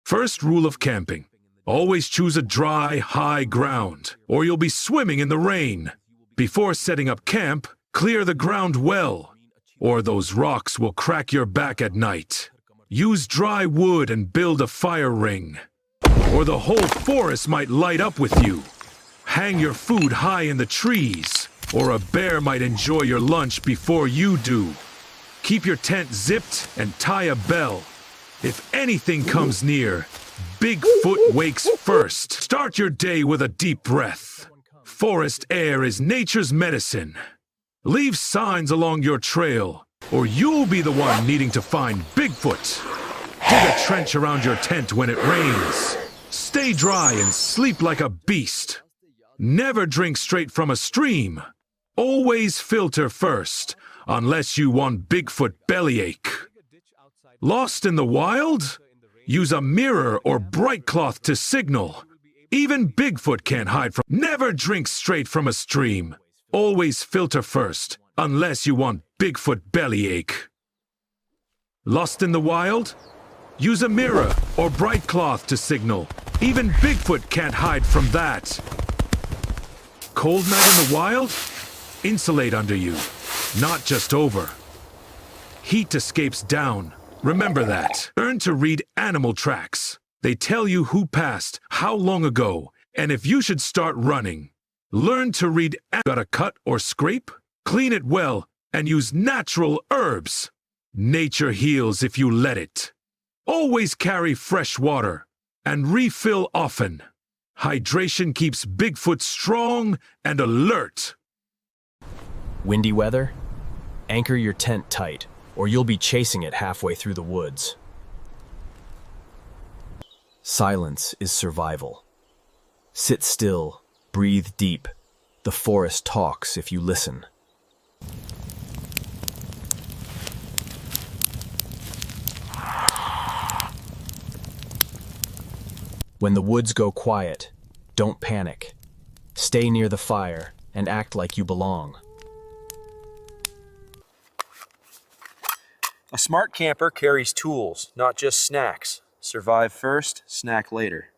First rule of camping: always choose a dry, high ground, or you'll be swimming in the rain. Before setting up camp, clear the ground well, or those rocks will crack your back at night. Use dry wood and build a fire ring, or the whole forest might light up with you. Hang your food high in the trees, or a bear might enjoy your lunch before you do. Keep your tent zipped and tie a bell. If anything comes near, Bigfoot wakes first. Start your day with a deep breath. Forest air is nature's medicine. Leave signs along your trail, or you'll be the one needing to find Bigfoot. Dig a trench around your tent when it rains. Stay dry and sleep like a beast. Never drink straight from a stream. Always filter first, unless you want Bigfoot bellyache. Lost in the wild? Use a mirror or bright cloth to signal. Even Bigfoot can't hide from. Never drink straight from a stream. Always filter first, unless you want Bigfoot bellyache. Lost in the wild? Use a mirror or bright cloth to signal. Even Bigfoot can't hide from that. Cold night in the wild? Insulate under you, not just over. Heat escapes down. Remember that. Learn to read animal tracks. They tell you who passed, how long ago, and if you should start running. Learn to read. Got a cut or scrape? Clean it well and use natural herbs. Nature heals if you let it. Always carry fresh water and refill often. Hydration keeps Bigfoot strong and alert. Windy weather? Anchor your tent tight, or you'll be chasing it halfway through the woods. Silence is survival. Sit still, breathe deep. The forest talks if you listen. When the woods go quiet, don't panic. Stay near the fire and act like you belong. A smart camper carries tools, not just snacks. Survive first, snack later.